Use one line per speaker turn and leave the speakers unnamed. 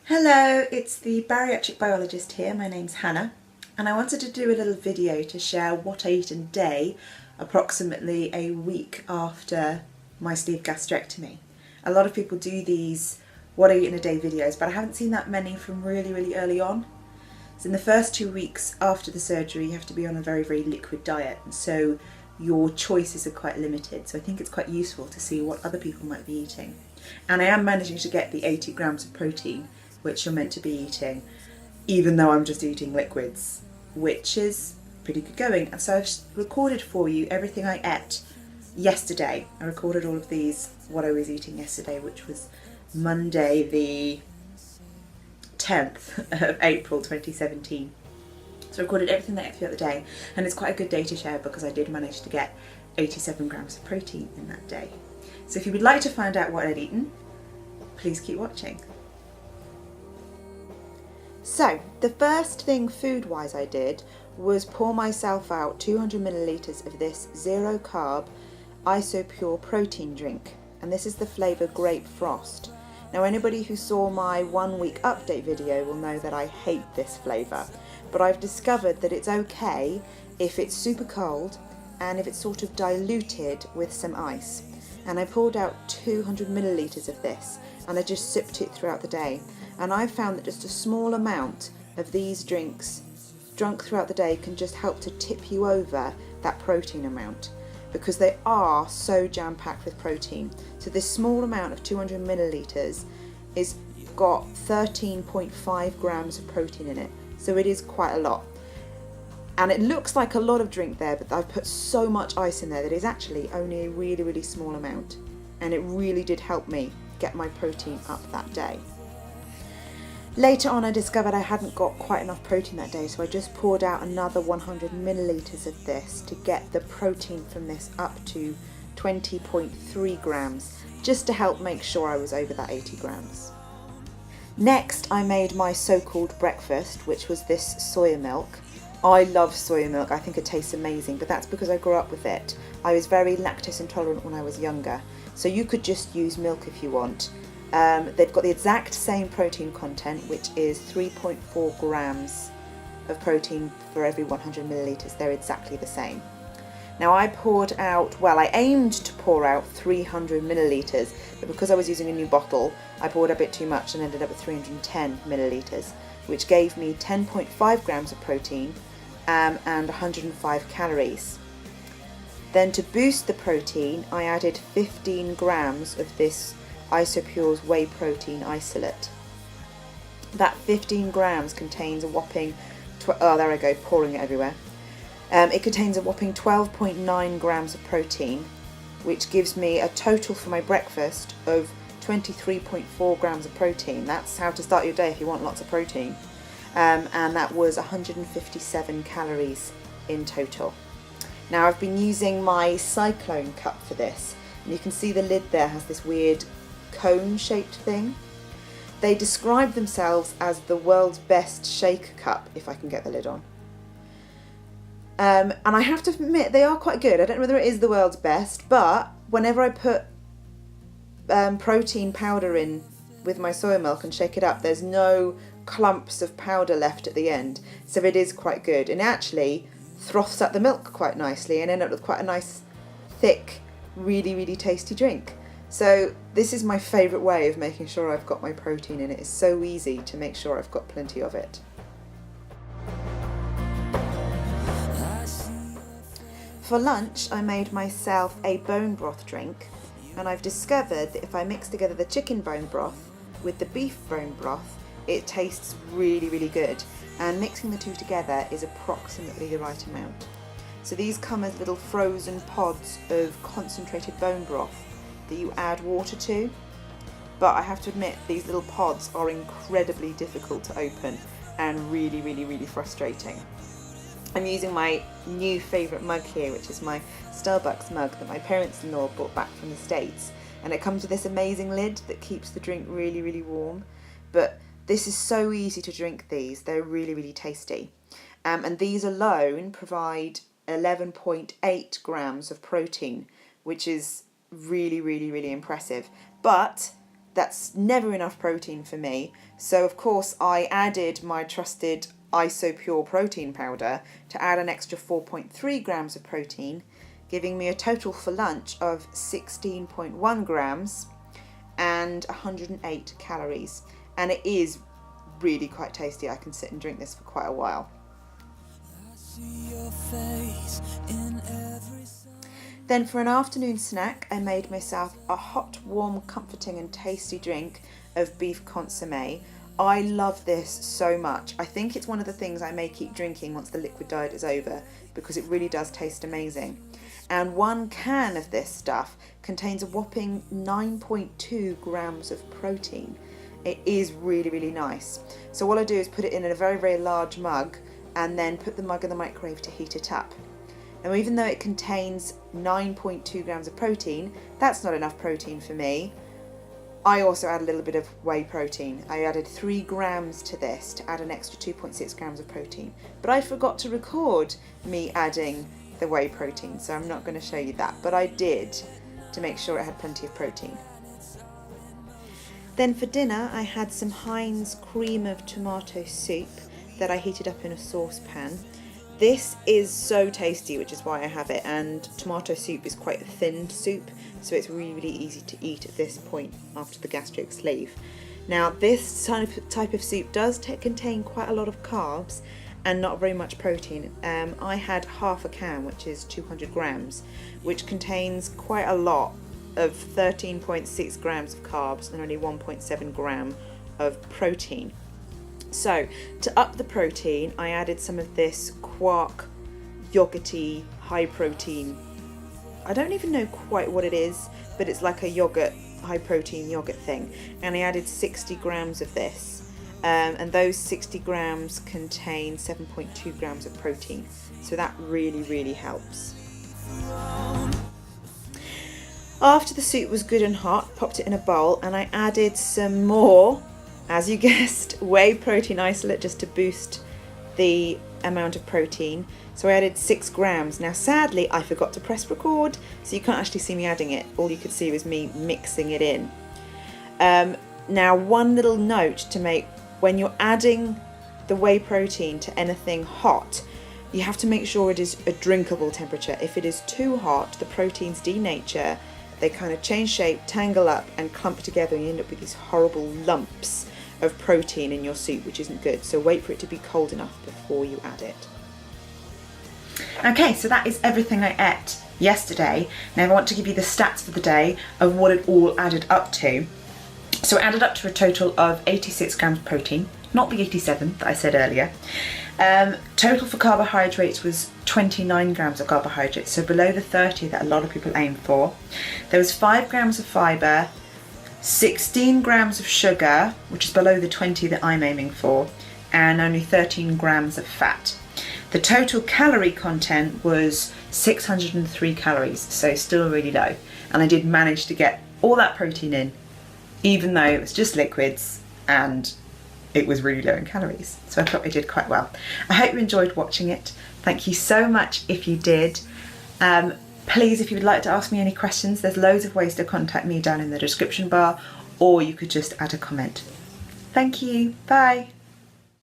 Hello, it's the bariatric biologist here. My name's Hannah, and I wanted to do a little video to share what I eat in a day approximately a week after my sleeve gastrectomy. A lot of people do these what I eat in a day videos, but I haven't seen that many from really early on. So in the first 2 weeks after the surgery you have to be on a very liquid diet, and so your choices are quite limited. So I think it's quite useful to see what other people might be eating. And I am managing to get the 80 grams of protein which you're meant to be eating, even though I'm just eating liquids, which is pretty good going. And so I've recorded for you everything I ate yesterday. I recorded all of these, what I was eating yesterday, which was Monday the 10th of April 2017. So I recorded everything that I ate throughout the day, and it's quite a good day to share because I did manage to get 87 grams of protein in that day. So if you would like to find out what I'd eaten, please keep watching. So the first thing food-wise I did was pour myself out 200 millilitres of this zero carb isopure protein drink, and this is the flavour Grape Frost. Now anybody who saw my 1 week update video will know that I hate this flavour, but I've discovered that it's okay if it's super cold and if it's sort of diluted with some ice. And I poured out 200 millilitres of this and I just sipped it throughout the day. And I've found that just a small amount of these drinks drunk throughout the day can just help to tip you over that protein amount, because they are so jam-packed with protein. So this small amount of 200 millilitres is got 13.5 grams of protein in it, so it is quite a lot. And it looks like a lot of drink there, but I've put so much ice in there that it's actually only a really small amount, and it really did help me get my protein up that day. Later on I discovered I hadn't got quite enough protein that day, so I just poured out another 100 millilitres of this to get the protein from this up to 20.3 grams, just to help make sure I was over that 80 grams. Next I made my so-called breakfast, which was this soya milk. I love soya milk, I think it tastes amazing, but that's because I grew up with it. I was very lactose intolerant when I was younger, so you could just use milk if you want. They've got the exact same protein content, which is 3.4 grams of protein for every 100 millilitres. They're exactly the same. Now I poured out, well, I aimed to pour out 300 millilitres, but because I was using a new bottle, I poured a bit too much and ended up with 310 millilitres, which gave me 10.5 grams of protein and 105 calories. Then to boost the protein, I added 15 grams of this Isopure's whey protein isolate. That 15 grams contains a whopping, there I go, pouring it everywhere. It contains a whopping 12.9 grams of protein, which gives me a total for my breakfast of 23.4 grams of protein. That's how to start your day if you want lots of protein. And that was 157 calories in total. Now I've been using my Cyclone cup for this, and you can see the lid there has this weird cone shaped thing. They describe themselves as the world's best shake cup, if I can get the lid on. And I have to admit they are quite good. I don't know whether it is the world's best, but whenever I put protein powder in with my soy milk and shake it up, there's no clumps of powder left at the end, so it is quite good, and actually froths up the milk quite nicely and end up with quite a nice thick really tasty drink. So this is my favourite way of making sure I've got my protein in it. It's so easy to make sure I've got plenty of it. For lunch I made myself a bone broth drink, and I've discovered that if I mix together the chicken bone broth with the beef bone broth, it tastes really good, and mixing the two together is approximately the right amount. So these come as little frozen pods of concentrated bone broth that you add water to, but I have to admit these little pods are incredibly difficult to open and really frustrating. I'm using my new favourite mug here, which is my Starbucks mug that my parents-in-law brought back from the States, and it comes with this amazing lid that keeps the drink really warm. But this is so easy to drink these, they're really tasty. And these alone provide 11.8 grams of protein, which is really impressive. But that's never enough protein for me. So of course I added my trusted IsoPure protein powder to add an extra 4.3 grams of protein, giving me a total for lunch of 16.1 grams and 108 calories. And it is really quite tasty. I can sit and drink this for quite a while. Then for an afternoon snack, I made myself a hot, warm, comforting and tasty drink of beef consommé. I love this so much. I think it's one of the things I may keep drinking once the liquid diet is over, because it really does taste amazing. And 1 can of this stuff contains a whopping 9.2 grams of protein. It is really, really nice. So what I do is put it in a very, very large mug and then put the mug in the microwave to heat it up. Now, even though it contains 9.2 grams of protein, that's not enough protein for me. I also add a little bit of whey protein. I added 3 grams to this to add an extra 2.6 grams of protein. But I forgot to record me adding the whey protein, so I'm not going to show you that. But I did, to make sure it had plenty of protein. Then for dinner, I had some Heinz cream of tomato soup that I heated up in a saucepan. This is so tasty, which is why I have it, and tomato soup is quite a thin soup, so it's really, really easy to eat at this point after the gastric sleeve. Now, this type of soup does contain quite a lot of carbs and not very much protein. I had half a can, which is 200 grams, which contains quite a lot of 13.6 grams of carbs and only 1.7 gram of protein. So to up the protein, I added some of this quark yogurty high protein. I don't even know quite what it is, but it's like a yogurt, high protein yogurt thing. And I added 60 grams of this. And those 60 grams contain 7.2 grams of protein. So that really, really helps. After the soup was good and hot, popped it in a bowl, and I added some more, as you guessed, whey protein isolate just to boost the amount of protein. So I added 6 grams. Now sadly I forgot to press record, so you can't actually see me adding it. All you could see was me mixing it in. Now one little note to make: when you're adding the whey protein to anything hot, you have to make sure it is a drinkable temperature. If it is too hot, the proteins denature, they kind of change shape, tangle up and clump together, and you end up with these horrible lumps of protein in your soup, which isn't good. So wait for it to be cold enough before you add it. Okay, so that is everything I ate yesterday. Now I want to give you the stats for the day of what it all added up to. So it added up to a total of 86 grams of protein, not the 87 that I said earlier. Total for carbohydrates was 29 grams of carbohydrates, so below the 30 that a lot of people aim for. There was 5 grams of fibre, 16 grams of sugar, which is below the 20 that I'm aiming for, and only 13 grams of fat. The total calorie content was 603 calories, so still really low. And I did manage to get all that protein in, even though it was just liquids and it was really low in calories. So I thought I did quite well. I hope you enjoyed watching it. Thank you so much if you did. Please, if you would like to ask me any questions, there's loads of ways to contact me down in the description bar, or you could just add a comment. Thank you. Bye.